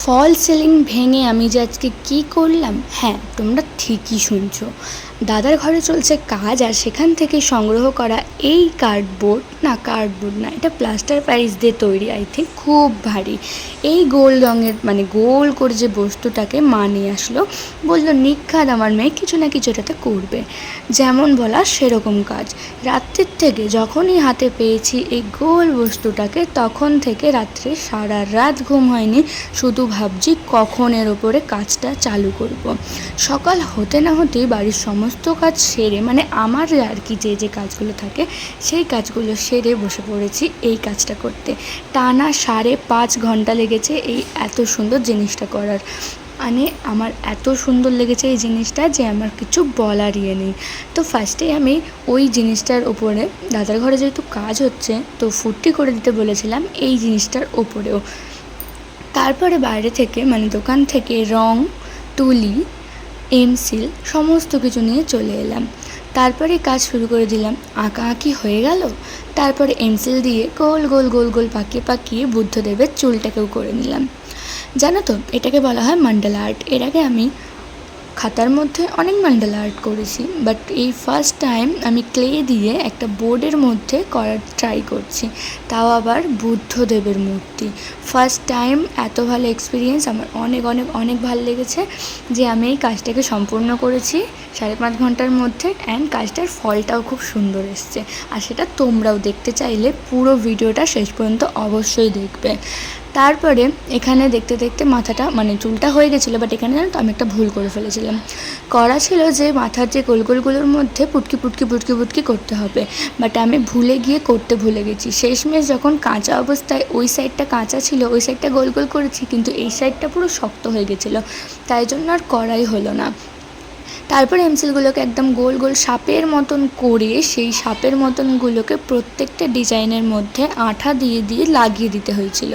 ফল ceiling ভেঙে আমি যে আজকে কী করলাম, হ্যাঁ তোমরা ঠিকই শুনছো। দাদার ঘরে চলছে কাজ, আর সেখান থেকে সংগ্রহ করা এই কার্ডবোর্ড না, এটা প্লাস্টার প্যারিস দিয়ে তৈরি। আই থিঙ্ক খুব ভারী। এই গোল রঙের মানে গোল করে যে বস্তুটাকে মা নিয়ে আসলো, বললো নিখাদ আমার মেয়ে কিছু না কিছু এটাতে করবে, যেমন বলা সেরকম কাজ। রাত্রির থেকে যখনই হাতে পেয়েছি এই গোল বস্তুটাকে, তখন থেকে রাত্রে সারা রাত ঘুম হয়নি, শুধু ভাবছি কখন এর ওপরে কাজটা চালু করব। সকাল হতে না হতেই বাড়ির সমস্ত কাজ সেরে, মানে আমার আর কি যে কাজগুলো থাকে সেই কাজগুলো সেরে বসে পড়েছি এই কাজটা করতে। টানা 5.5 ঘন্টা লেগেছে এই এত সুন্দর জিনিসটা করার। মানে আমার এত সুন্দর লেগেছে এই জিনিসটা যে আমার কিছু বলার ইয়ে নেই। তো ফার্স্টে আমি ওই জিনিসটার ওপরে, দাদার ঘরে যেহেতু কাজ হচ্ছে তো ফুর্তি করে দিতে বলেছিলাম এই জিনিসটার ওপরেও। তারপরে বাইরে থেকে মানে দোকান থেকে রং, তুলি, এমসিল সমস্ত কিছু নিয়ে চলে এলাম। তারপরে কাজ শুরু করে দিলাম। আঁকাআঁকি হয়ে গেল, তারপরে এমসিল দিয়ে গোল গোল গোল গোল পাকিয়ে পাকিয়ে বুদ্ধদেবের চুলটাকেও করে নিলাম। জানো তো, এটাকে বলা হয় মান্ডালা আর্ট। এর আগে আমি খাতার মধ্যে অনেক মান্ডালা আর্ট করেছি, বাট এই ফার্স্ট টাইম আমি ক্লে দিয়ে একটা বোর্ডের মধ্যে করার ট্রাই করছি, তাও আবার বুদ্ধদেবের মূর্তি। ফার্স্ট টাইম এত ভালো এক্সপিরিয়েন্স আমার, অনেক অনেক অনেক ভালো লেগেছে যে আমি এই কাজটাকে সম্পূর্ণ করেছি 5.5 ঘন্টার মধ্যে। অ্যান্ড কাজটার ফলটাও খুব সুন্দর এসছে। আর সেটা তোমরাও দেখতে চাইলে পুরো ভিডিওটা শেষ পর্যন্ত অবশ্যই দেখবে। তারপরে এখানে দেখতে দেখতে মাথাটা মানে চুলটা হয়ে গেছিলো, বাট এখানে জানো তো আমি একটা ভুল করে ফেলেছিলাম। করা ছিল যে মাথার যে গোলগোলগুলোর মধ্যে পুটকি পুটকি পুটকি পুটকি করতে হবে, বাট আমি ভুলে গেছি। শেষমেশ যখন কাঁচা অবস্থায় ওই সাইডটা কাঁচা ছিল, ওই সাইডটা গোল গোল করেছি, কিন্তু এই সাইডটা পুরো শক্ত হয়ে গেছিলো, তাই জন্য আর করাই হলো না। তারপরে এমসিলগুলোকে একদম গোল গোল সাপের মতন করে সেই সাপের মতনগুলোকে প্রত্যেকটা ডিজাইনের মধ্যে আঠা দিয়ে দিয়ে লাগিয়ে দিতে হয়েছিল।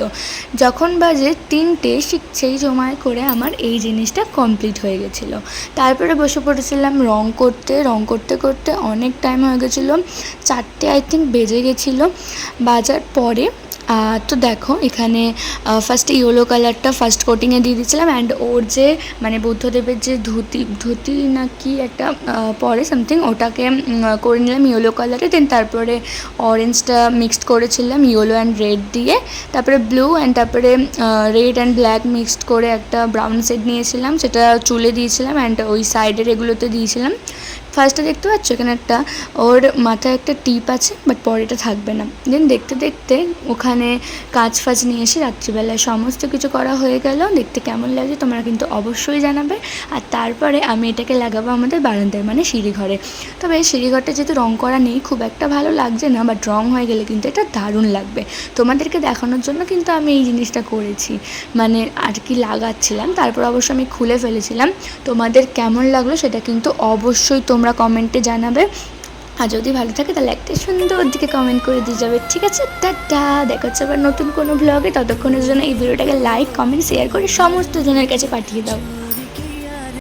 যখন বাজে 3টে, সেই সময় করে আমার এই জিনিসটা কমপ্লিট হয়ে গেছিলো। তারপরে বসে পড়েছিলাম রং করতে করতে অনেক টাইম হয়ে গেছিলো। 4টে আই থিঙ্ক বেজে গেছিলো। বাজার পরে তো দেখো এখানে ফার্স্টে ইয়েলো কালারটা ফার্স্ট কোটিংয়ে দিয়ে দিয়েছিলাম। অ্যান্ড ওর যে মানে বুদ্ধদেবের যে ধুতি না কি একটা পরে সামথিং, ওটাকে করে নিলাম ইয়েলো কালারে। দেন তারপরে অরেঞ্জটা মিক্সড করেছিলাম ইয়েলো অ্যান্ড রেড দিয়ে, তারপরে ব্লু অ্যান্ড তারপরে রেড অ্যান্ড ব্ল্যাক মিক্সড করে একটা ব্রাউন শেড নিয়েছিলাম, সেটা চুলে দিয়েছিলাম অ্যান্ড ওই সাইডের এগুলোতে দিয়েছিলাম। ফার্স্টে দেখতে পাচ্ছ এখানে একটা ওর মাথায় একটা টিপ আছে, বাট পরে এটা থাকবে না। দেন দেখতে দেখতে ওখানে কাজ ফাজ নিয়ে এসে রাত্রিবেলায় সমস্ত কিছু করা হয়ে গেল। দেখতে কেমন লাগছে তোমরা কিন্তু অবশ্যই জানাবে। আর তারপরে আমি এটাকে লাগাবো আমাদের বারান্দায় মানে সিঁড়িঘরে। তবে এই সিঁড়িঘরটা যেহেতু রং করা নেই খুব একটা ভালো লাগছে না, বাট রং হয়ে গেলে কিন্তু এটা দারুণ লাগবে। তোমাদেরকে দেখানোর জন্য কিন্তু আমি এই জিনিসটা করেছি, মানে আর কি লাগাচ্ছিলাম। তারপর অবশ্য আমি খুলে ফেলেছিলাম। তোমাদের কেমন লাগলো সেটা কিন্তু অবশ্যই তোমরা কমেন্টে জানাবে। আর যদি ভালো থাকে তাহলে একটা সুন্দর দিকে কমেন্ট করে দিয়ে যাবে। ঠিক আছে, টাটা। দেখা হচ্ছে আবার নতুন কোনো ব্লগে। ততক্ষণের জন্য এই ভিডিওটাকে লাইক, কমেন্ট, শেয়ার করে সমস্ত জনের কাছে পাঠিয়ে দাও।